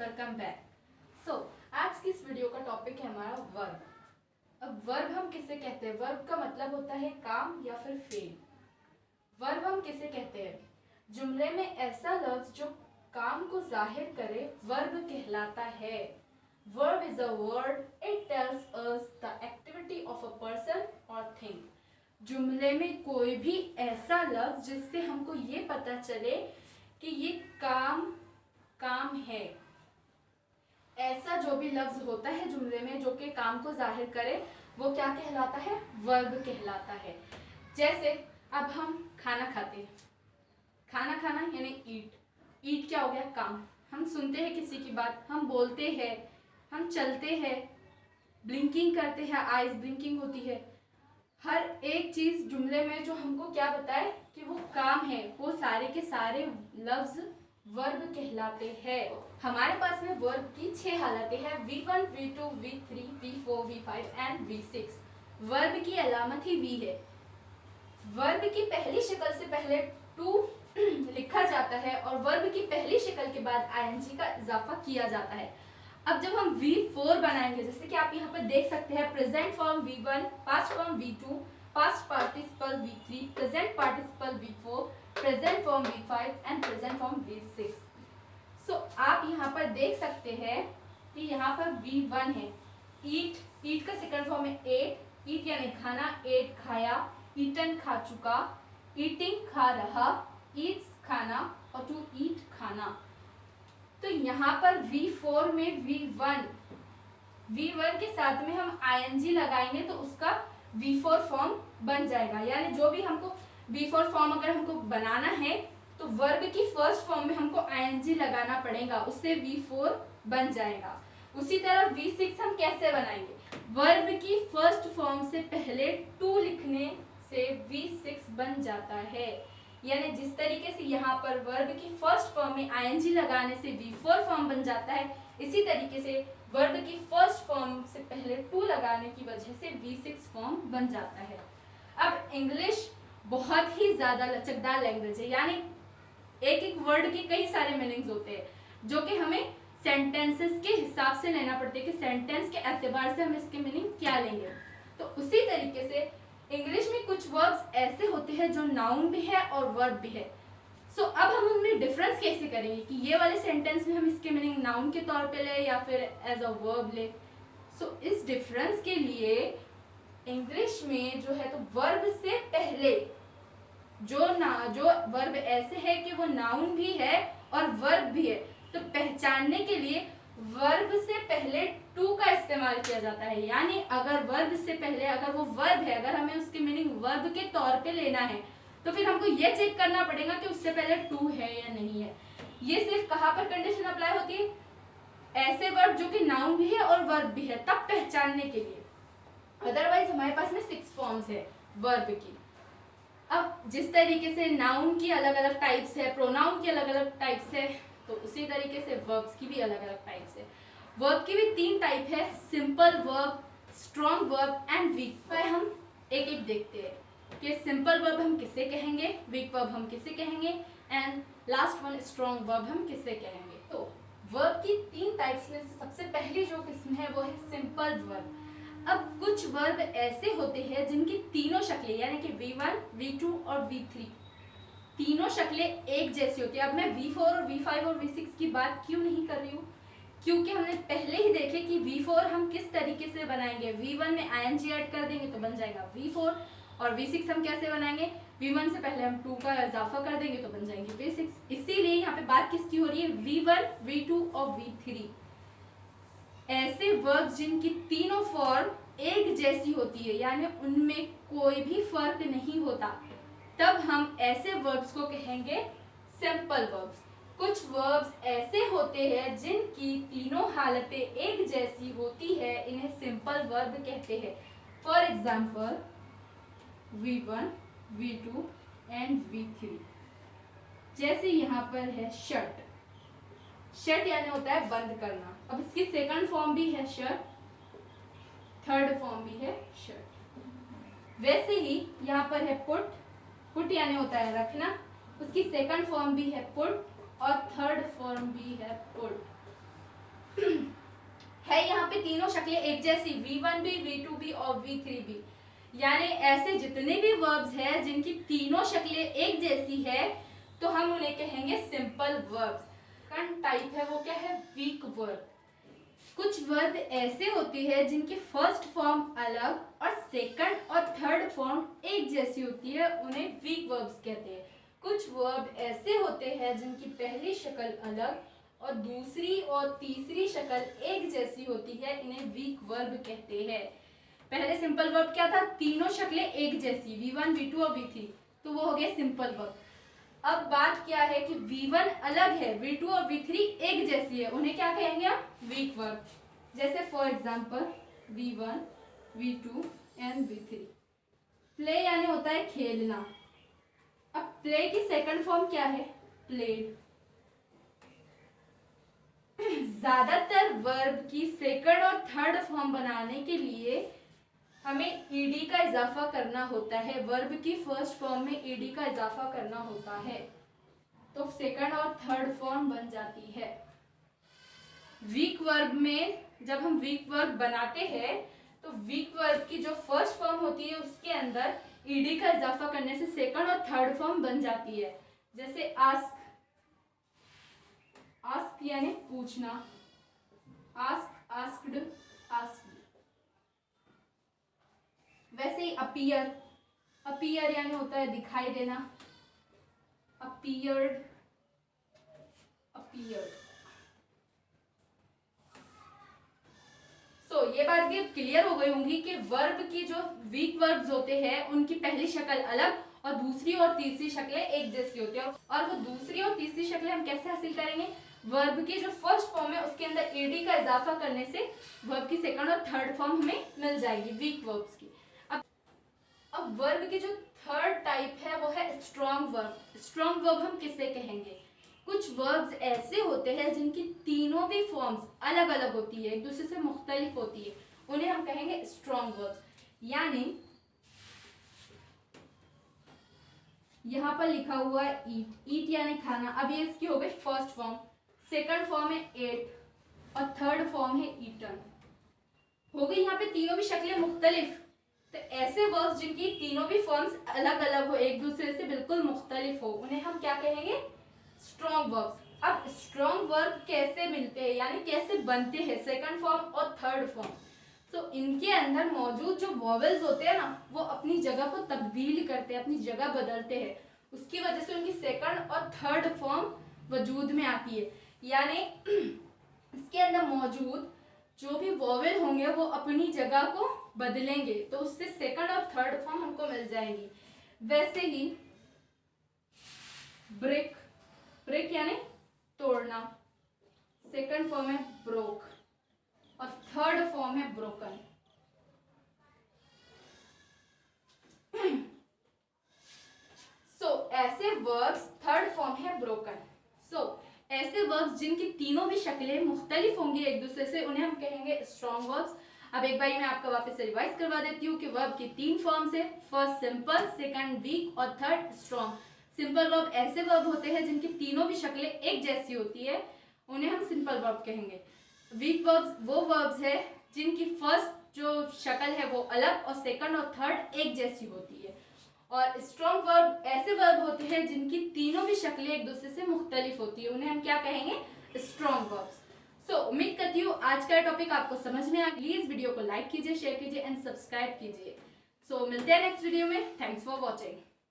Welcome back. सो आज की इस वीडियो का टॉपिक है हमारा वर्ब। अब वर्ब हम किसे कहते हैं? वर्ब का मतलब होता है काम या फिर फेल। वर्ब हम किसे कहते हैं? जुमले में ऐसा लफ्ज जो काम को जाहिर करे वर्ब कहलाता है। Verb is a word, it tells us the activity of a person और थिंग। जुमले में कोई भी ऐसा लफ्ज जिससे हमको ये पता चले कि ये काम है, ऐसा जो भी लफ्ज होता है जुमले में जो कि काम को जाहिर करे वो क्या कहलाता है? वर्ब कहलाता है। जैसे अब हम खाना खाते हैं, खाना खाना यानी ईट। ईट क्या हो गया? काम। हम सुनते हैं किसी की बात, हम बोलते हैं, हम चलते हैं, ब्लिंकिंग करते हैं, आईज ब्लिंकिंग होती है। हर एक चीज जुमले में जो हमको क्या बताए कि वो काम है, वो सारे के सारे लफ्ज वर्ब कहलाते हैं। हमारे पास में वर्ब की 6 हालतें हैं, V1, V2, V3, V4, V5 and V6। Verb की अलामत ही V है। वर्ब की पहली शक्ल से पहले टू लिखा जाता है और वर्ब की पहली शक्ल के बाद ing का इजाफा किया जाता है। अब जब हम V4 बनाएंगे, जैसे कि आप यहाँ पर देख सकते हैं, present form V1, past form V2, past participle V3, present participle V4, present form V5 and present form V6। सो आप यहाँ पर देख सकते हैं कि यहाँ पर V1 है, ईट। ईट का सेकंड फॉर्म है एट। ईट यानी खाना, एट खाया, ईटन खा चुका, ईटिंग खा रहा, ईट्स खाना और टू ईट खाना। तो यहाँ पर V4 में V1 के साथ में हम ing लगाएंगे तो उसका V4 फॉर्म बन जाएगा। यानी जो भी हमको V4 फॉर्म अगर हमको बनाना है तो वर्ब की फर्स्ट फॉर्म में हमको ing लगाना पड़ेगा, उससे V4 बन जाएगा। उसी तरह V6 हम कैसे बनाएंगे? वर्ब की फर्स्ट फॉर्म से पहले टू लिखने से V6 बन जाता है। यानी जिस तरीके से यहाँ पर वर्ब की फर्स्ट फॉर्म में ing लगाने से V4 फॉर्म बन जाता है, इसी तरीके से वर्ब की फर्स्ट फॉर्म से पहले टू लगाने की वजह से V6 फॉर्म बन जाता है। अब इंग्लिश बहुत ही ज्यादा लचकदार लैंग्वेज है, यानी एक एक वर्ड के कई सारे मीनिंग्स होते हैं जो कि हमें सेंटेंसेस के हिसाब से लेना पड़ते हैं कि सेंटेंस के एतबार से हम इसके मीनिंग क्या लेंगे। तो उसी तरीके से इंग्लिश में कुछ वर्ब्स ऐसे होते हैं जो नाउन भी है और वर्ब भी है। सो अब हम उनमें डिफरेंस कैसे करेंगे कि ये वाले सेंटेंस में हम इसके मीनिंग नाउन के तौर पे ले या फिर एज अ वर्ब ले। सो इस डिफरेंस के लिए इंग्लिश में जो है तो वर्ब से पहले जो वर्ब ऐसे है कि वो नाउन भी है और वर्ब भी है, तो पहचानने के लिए वर्ब से पहले टू का इस्तेमाल किया जाता है। यानी अगर वर्ब से पहले अगर वो वर्ब है, अगर हमें उसके मीनिंग वर्ब के तौर पे लेना है तो फिर हमको ये चेक करना पड़ेगा कि उससे पहले टू है या नहीं है। ये सिर्फ कहाँ पर कंडीशन अप्लाई होती है? ऐसे वर्ब जो कि नाउन भी है और वर्ब भी है, तब पहचानने के लिए। अदरवाइज हमारे पास में 6 फॉर्म्स है वर्ब की। अब जिस तरीके से नाउन की अलग अलग टाइप्स है, प्रोनाउन की अलग अलग टाइप्स है, तो उसी तरीके से वर्ब्स की भी अलग अलग टाइप्स है। वर्ब की भी 3 टाइप है, simple verb, strong verb and weak. पर हम एक एक देखते हैं कि सिंपल वर्ब हम किसे कहेंगे, वीक वर्ब हम किसे कहेंगे and last one strong verb हम किसे कहेंगे। तो वर्ब की 3 टाइप्स में से सबसे पहली जो किस्म है वो है सिंपल वर्ब। अब कुछ वर्ब ऐसे होते हैं जिनकी तीनों शक्लें यानी कि V1, V2 और V3 तीनों शक्लें एक जैसी होती है। अब मैं V4 और V5 और V6 की बात क्यों नहीं कर रही हूँ? क्योंकि हमने पहले ही देखे कि V4 हम किस तरीके से बनाएंगे। V1 में ing ऐड कर देंगे तो बन जाएगा V4 और V6 हम कैसे बनाएंगे? V1 से पहले हम 2 का इजाफा कर देंगे तो बन जाएंगे V6। इसीलिए यहाँ पे बात किसकी हो रही है? V1, V2 और V3। ऐसे वर्ब जिनकी तीनों फॉर्म एक जैसी होती है यानी उनमें कोई भी फर्क नहीं होता, तब हम ऐसे वर्ब्स को कहेंगे सिंपल वर्ब्स। कुछ वर्ब्स ऐसे होते हैं जिनकी तीनों हालतें एक जैसी होती है, इन्हें सिंपल वर्ब कहते हैं। For example V1, V2 and V3। जैसे यहाँ पर है शट। शट यानी होता है बंद करना। अब इसकी सेकंड फॉर्म भी है शट, थर्ड फॉर्म भी है शट। वैसे ही यहाँ पर है पुट। पुट यानी होता है रखना, उसकी सेकंड फॉर्म भी है पुट और थर्ड फॉर्म भी है पुट। है यहाँ पे तीनों शक्लें एक जैसी, V1 भी, V2 भी और V3 भी, यानी ऐसे जितने भी वर्ब्स हैं जिनकी तीनों शक्लें एक जैसी है तो हम उन्हें कहेंगे सिंपल वर्ब्स। सेकंड टाइप है वो क्या है, वीक वर्ब। कुछ वर्ब ऐसे होते हैं जिनकी फर्स्ट फॉर्म अलग और सेकंड और थर्ड फॉर्म एक जैसी होती है, उन्हें वीक वर्ब्स कहते हैं। कुछ वर्ब ऐसे होते हैं जिनकी पहली शक्ल अलग और दूसरी और तीसरी शक्ल एक जैसी होती है, इन्हें वीक वर्ब कहते हैं। पहले सिंपल वर्ब क्या था, तीनों शक्लें एक जैसी, V1, V2 और V3, तो वो हो गया सिंपल वर्ब। अब बात क्या है कि V1 अलग है, V2 और V3 एक जैसी है, उन्हें क्या कहेंगे हम, वीक वर्ब। जैसे for example V1, V2 and V3। Play यानी होता है खेलना। अब प्ले की सेकंड फॉर्म क्या है, प्लेड। ज्यादातर वर्ब की सेकंड और थर्ड फॉर्म बनाने के लिए हमें ईडी का इजाफा करना होता है, वर्ब की फर्स्ट फॉर्म में ईडी का इजाफा करना होता है, तो सेकंड और थर्ड फॉर्म बन जाती है। वीक वर्ब में जब हम वीक वर्ब बनाते हैं तो वीक वर्ब की जो फर्स्ट फॉर्म होती है उसके अंदर ईडी का इजाफा करने से सेकंड और थर्ड फॉर्म बन जाती है। जैसे आस्क, आस्क यानी पूछना, आस्क, आस्क्ड, आस्क्ड। वैसे ही अपीयर, अपीयर यानी होता है दिखाई देना, अपीयर्ड, अपीयर्ड। सो ये बात भी क्लियर हो गई होंगी कि वर्ब की जो वीक वर्ब्स होते हैं उनकी पहली शक्ल अलग और दूसरी और तीसरी शक्लें एक जैसी होती है, और वो दूसरी और तीसरी शक्लें हम कैसे हासिल करेंगे, वर्ब की जो फर्स्ट फॉर्म है उसके अंदर एडी का इजाफा करने से वर्ब की सेकंड और थर्ड फॉर्म हमें मिल जाएगी वीक वर्ब्स की। अब वर्ब की जो थर्ड टाइप है वो है स्ट्रॉन्ग वर्ब। स्ट्रॉन्ग वर्ब हम किसे कहेंगे, कुछ वर्ब्स ऐसे होते हैं जिनकी तीनों भी फॉर्म्स अलग अलग होती है, एक दूसरे से मुख्तलिफ होती है, उन्हें हम कहेंगे स्ट्रॉन्ग वर्ब्स। यानी यहाँ पर लिखा हुआ है ईट, ईट यानी खाना। अब ये इसकी हो गई फर्स्ट फॉर्म, सेकंड फॉर्म है एट और थर्ड फॉर्म है ईटन। हो गई यहाँ पे तीनों भी शक्लें मुख्तलिफ। तो ऐसे वर्ब्स जिनकी तीनों भी फॉर्म्स अलग अलग हो, एक दूसरे से बिल्कुल मुख्तलिफ हो, उन्हें हम क्या कहेंगे, स्ट्रॉन्ग वर्ब्स। अब स्ट्रॉन्ग वर्ब कैसे मिलते हैं यानी कैसे बनते हैं, सेकंड फॉर्म और थर्ड फॉर्म। तो इनके अंदर मौजूद जो वॉवेल्स होते हैं ना वो अपनी जगह को तब्दील करते हैं, अपनी जगह बदलते हैं, उसकी वजह से उनकी सेकंड और थर्ड फॉर्म वजूद में आती है। यानी इसके अंदर मौजूद जो भी वॉवेल होंगे वो अपनी जगह को बदलेंगे, तो उससे सेकंड और थर्ड फॉर्म हमको मिल जाएंगी। वैसे ही ब्रेक, ब्रेक यानी तोड़ना, सेकंड फॉर्म है ब्रोक और थर्ड फॉर्म है ब्रोकन। ऐसे वर्ब्स थर्ड फॉर्म है ब्रोकन। ऐसे वर्ब्स जिनकी तीनों भी शक्लें मुख्तलिफ होंगी एक दूसरे से, उन्हें हम कहेंगे स्ट्रॉन्ग वर्ब्स। अब एक बार मैं आपको वापस से रिवाइज करवा देती हूँ कि वर्ब की तीन फॉर्म्स है, फर्स्ट सिंपल, सेकंड वीक और थर्ड स्ट्रॉन्ग। सिंपल वर्ब ऐसे वर्ब होते हैं जिनकी तीनों भी शक्लें एक जैसी होती है, उन्हें हम सिंपल वर्ब कहेंगे। वीक वर्ब्स वो वर्ब्स है जिनकी फर्स्ट जो शक्ल है वो अलग और सेकंड और थर्ड एक जैसी होती है। और स्ट्रॉन्ग वर्ब ऐसे वर्ब होते हैं जिनकी तीनों भी शक्लें एक दूसरे से मुख्तलिफ होती है, उन्हें हम क्या कहेंगे, स्ट्रॉन्ग वर्ब्स। उम्मीद करती हूँ आज का टॉपिक आपको समझ में आया। प्लीज वीडियो को लाइक कीजिए, शेयर कीजिए एंड सब्सक्राइब कीजिए। मिलते हैं नेक्स्ट वीडियो में। Thanks for watching.